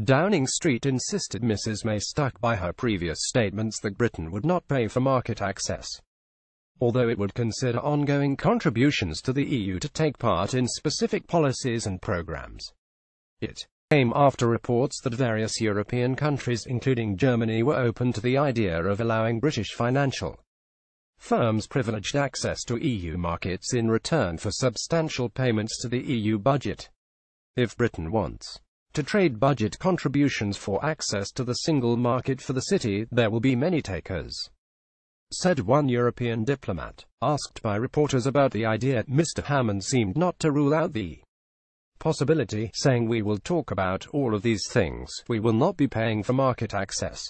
Downing Street insisted Mrs. May stuck by her previous statements that Britain would not pay for market access, although it would consider ongoing contributions to the EU to take part in specific policies and programs. It came after reports that various European countries, including Germany, were open to the idea of allowing British financial firms privileged access to EU markets in return for substantial payments to the EU budget. If Britain wants to trade budget contributions for access to the single market for the city, there will be many takers, said one European diplomat. Asked by reporters about the idea, Mr. Hammond seemed not to rule out the possibility, saying, "We will talk about all of these things. We will not be paying for market access."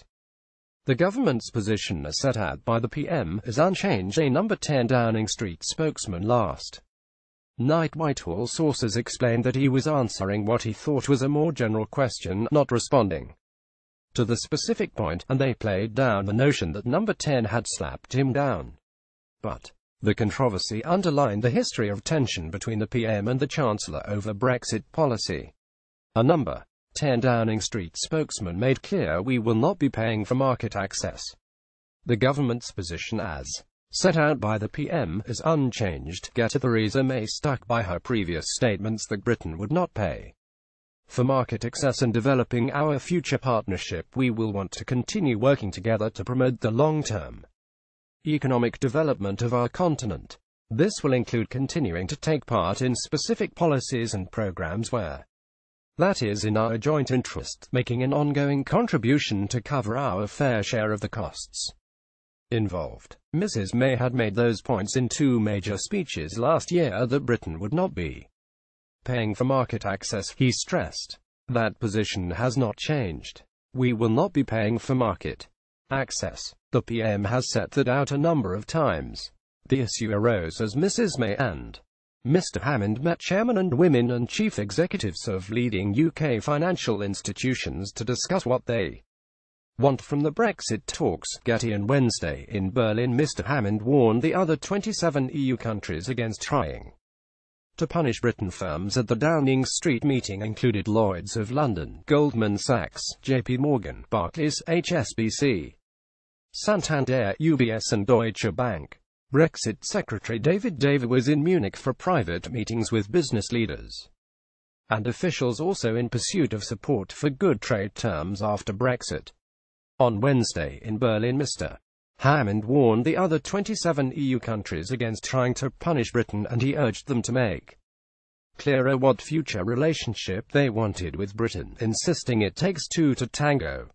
The government's position as set out by the PM is unchanged, a No. 10 Downing Street spokesman last night. Whitehall sources explained that he was answering what he thought was a more general question, not responding to the specific point, and they played down the notion that No. 10 had slapped him down. But the controversy underlined the history of tension between the PM and the Chancellor over Brexit policy. A No. 10 Downing Street spokesman made clear, "We will not be paying for market access." The government's position as set out by the PM is unchanged. Theresa May stuck by her previous statements that Britain would not pay for market access in developing our future partnership. "We will want to continue working together to promote the long-term economic development of our continent. This will include continuing to take part in specific policies and programs where that is in our joint interest, making an ongoing contribution to cover our fair share of the costs involved." Mrs. May had made those points in two major speeches last year that Britain would not be paying for market access. He stressed, "That position has not changed. We will not be paying for market access." The PM has set that out a number of times. The issue arose as Mrs. May and Mr. Hammond met chairmen and women and chief executives of leading UK financial institutions to discuss what they want from the Brexit talks. On Wednesday in Berlin, Mr. Hammond warned the other 27 EU countries against trying to punish Britain. Firms at the Downing Street meeting included Lloyds of London, Goldman Sachs, JP Morgan, Barclays, HSBC, Santander, UBS and Deutsche Bank. Brexit Secretary David Davis was in Munich for private meetings with business leaders and officials, also in pursuit of support for good trade terms after Brexit. On Wednesday in Berlin, Mr. Hammond warned the other 27 EU countries against trying to punish Britain, and he urged them to make clearer what future relationship they wanted with Britain, insisting it takes two to tango.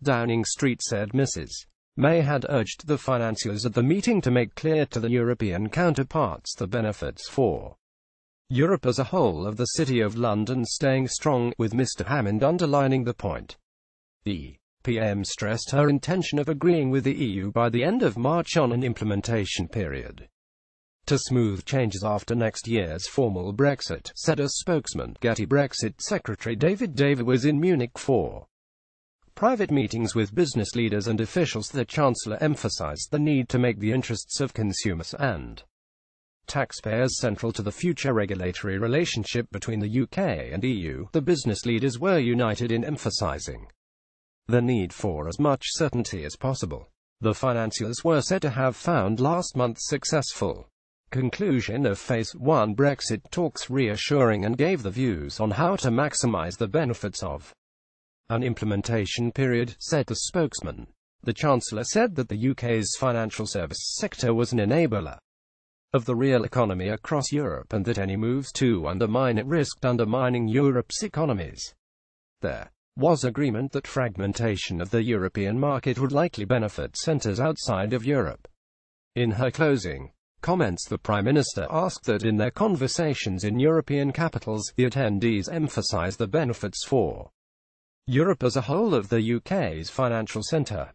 Downing Street said Mrs. May had urged the financiers at the meeting to make clear to the European counterparts the benefits for Europe as a whole of the City of London staying strong, with Mr. Hammond underlining the point. The PM stressed her intention of agreeing with the EU by the end of March on an implementation period to smooth changes after next year's formal Brexit, said a spokesman. Brexit Secretary David Davis was in Munich for private meetings with business leaders and officials. The Chancellor emphasized the need to make the interests of consumers and taxpayers central to the future regulatory relationship between the UK and EU. The business leaders were united in emphasizing the need for as much certainty as possible. The financiers were said to have found last month's successful conclusion of Phase 1 Brexit talks reassuring and gave the views on how to maximize the benefits of an implementation period, said the spokesman. The Chancellor said that the UK's financial service sector was an enabler of the real economy across Europe, and that any moves to undermine it risked undermining Europe's economies. There was agreement that fragmentation of the European market would likely benefit centres outside of Europe. In her closing comments, the Prime Minister asked that in their conversations in European capitals, the attendees emphasise the benefits for Europe as a whole of the UK's financial centre.